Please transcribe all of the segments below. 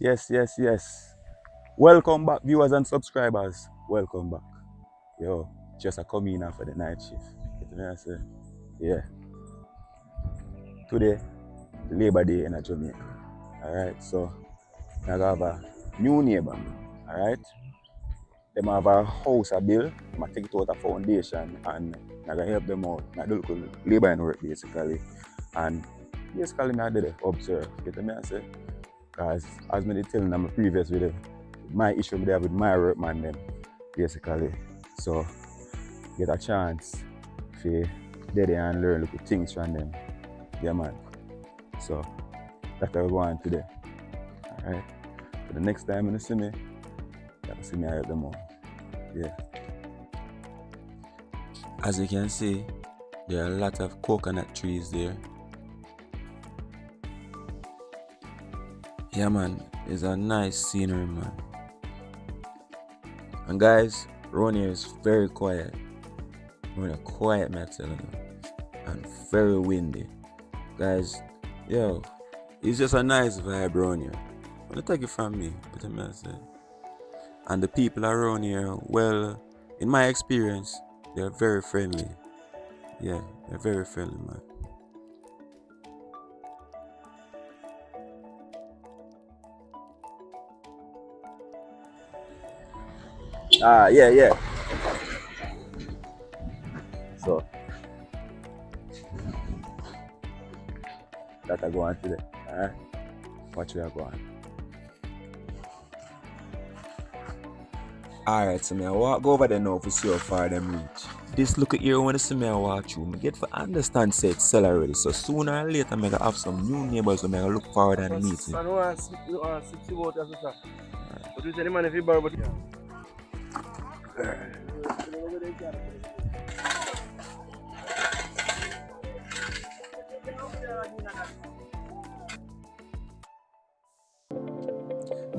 Yes, yes, yes. Welcome back, viewers and subscribers. Welcome back. Yo, just a come in for the night shift. Get me, I say? Yeah. Today, Labor Day in Jamaica. Alright, so I have a new neighbor. Alright. They have a house a bill. I take it out a foundation and I gonna help them out. I do local labor and work basically. And basically I did observe. Get me, I say? Because as I tell in my previous video, my issue there with my work man them basically. So get a chance to get there and learn little things from them. Yeah man. So that's what we're going today. Alright. So the next time you see me, you can see me help them out. Yeah. As you can see, there are a lot of coconut trees there. Yeah man, it's a nice scenery man. And guys, around here is very quiet. We're quiet, man, telling you. And very windy. Guys, yo, it's just a nice vibe around here. I'm gonna take it from me, but I'm gonna say. And the people around here, well, in my experience, they're very friendly. Yeah, they're very friendly, man. Yeah. So that I go on today. Alright? Watch where I go on. Alright, so I walk over there now to see how far them reach. This look at here when I see me I walk through. I get to understand say it's sell already. So sooner or later I gonna have some new neighbors who I look forward to meeting. I don't want to see what else is that. But you say the man if you borrow but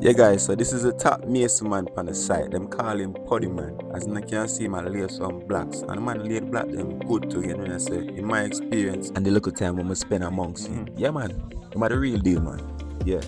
Yeah guys, so this is the top mason man on the site. Them call him Puddy man. As you can see, man lay some blacks. And the man laid black them good too, you know what I say. In my experience and the little time when I spend amongst him. Yeah man, I'm the real deal man. Yeah.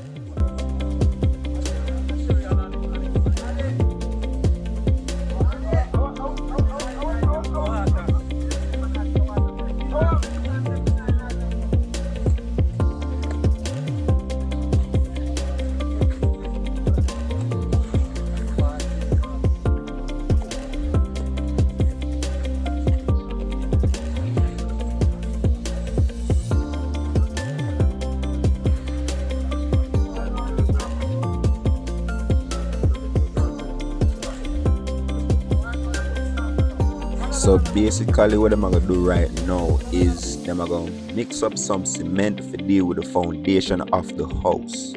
So basically what I'm gonna do right now is I'm gonna mix up some cement to deal with the foundation of the house.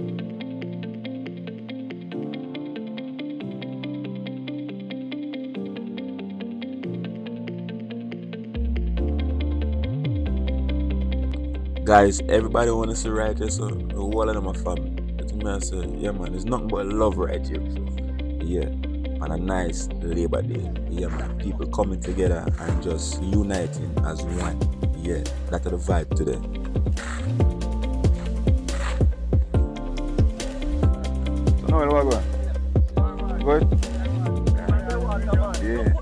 Guys, everybody wanna see right here, so the whole of them are family. That's what I say, yeah man, there's nothing but love right here. So, yeah. On a nice Labor Day. Yeah man, people coming together and just uniting as one. Yeah, that's the vibe today. So now what going? Good? Yeah.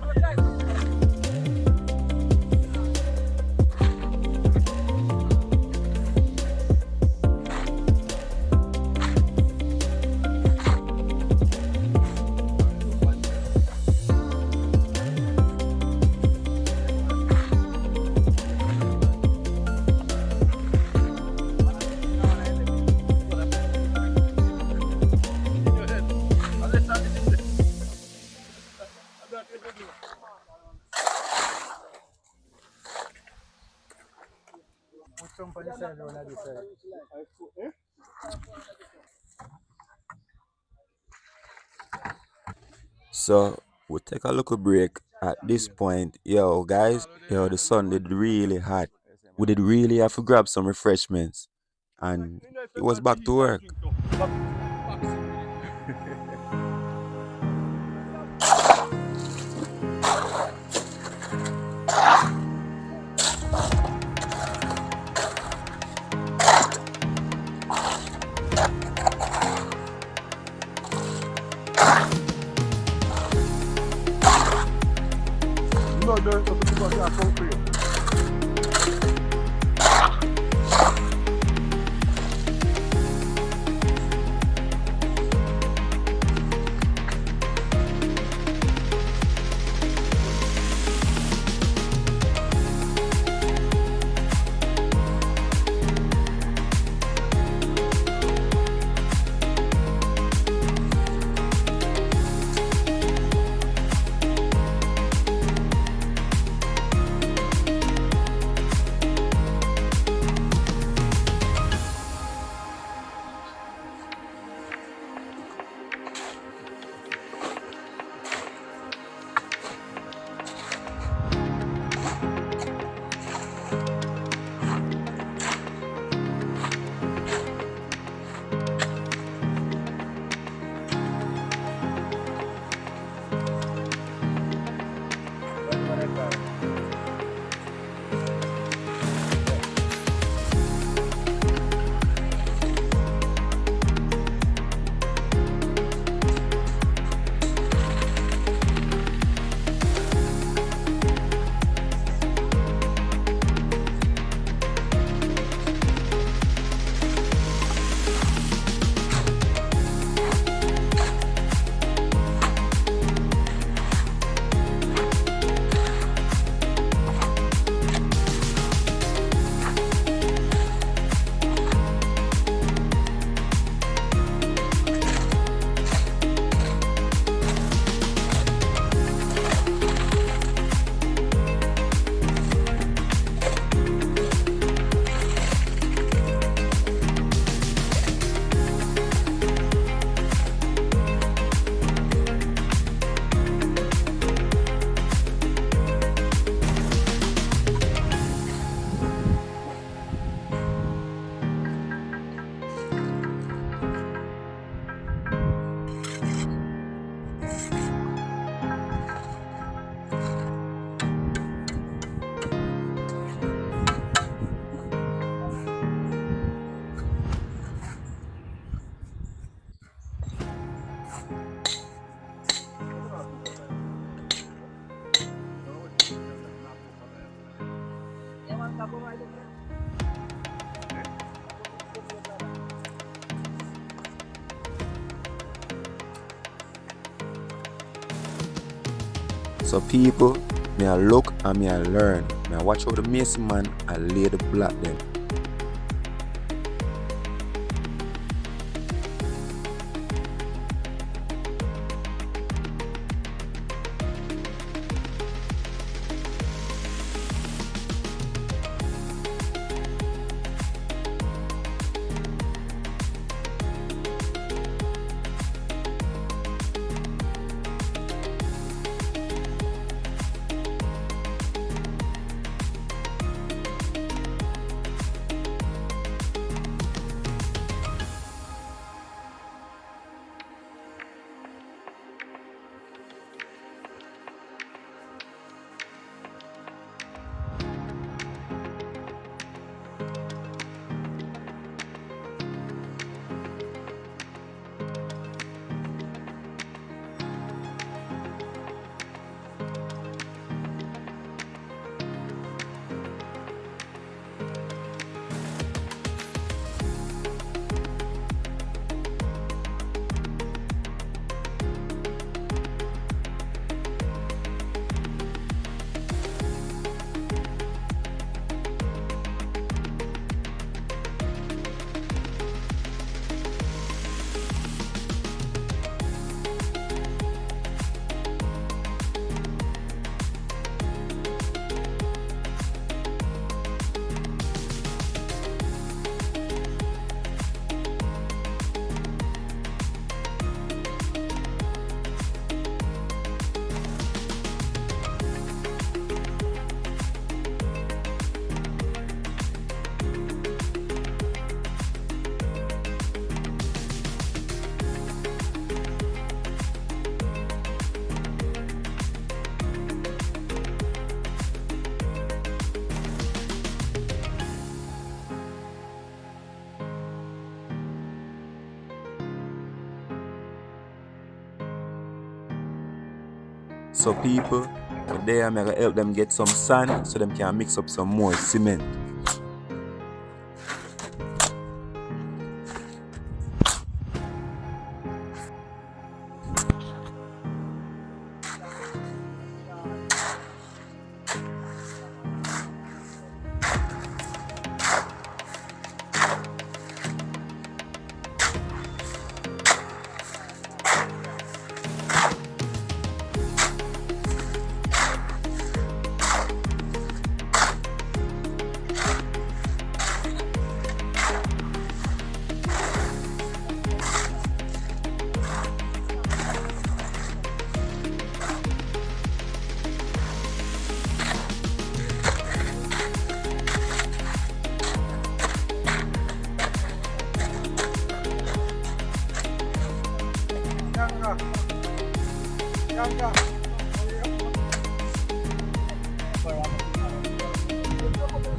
So we'll take a little break at this point. Yo guys, yo the sun did really hot. We did really have to grab some refreshments and it was back to work. go there, so we go to concrete. So people, me I look and me I learn. Me I watch how the mason man I lay the block them. So people, Today I'm gonna help them get some sand so them can mix up some more cement.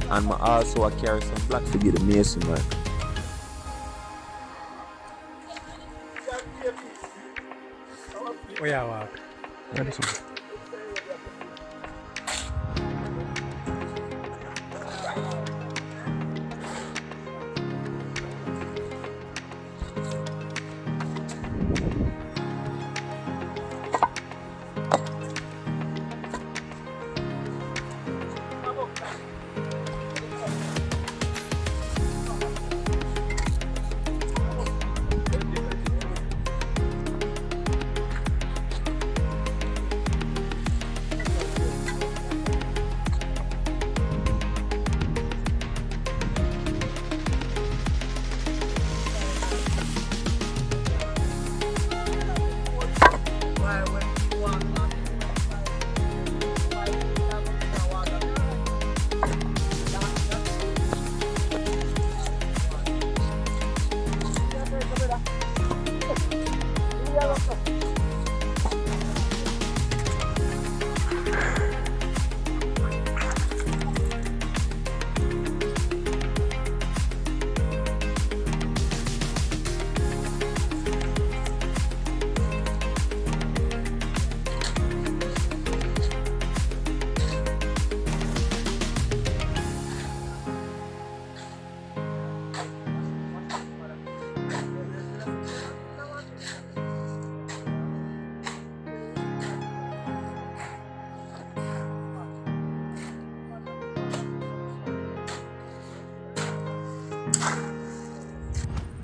And I carry some black to get the mason work. Oh yeah, wow. Yeah, this one.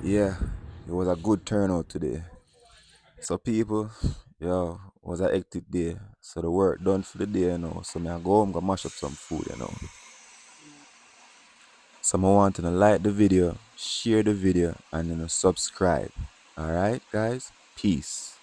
Yeah, it was a good turnout today. So people, yo, it was a hectic day. So the work done for the day, So me I go home, go mash up some food. So I want to like the video, share the video, and subscribe. Alright, guys? Peace.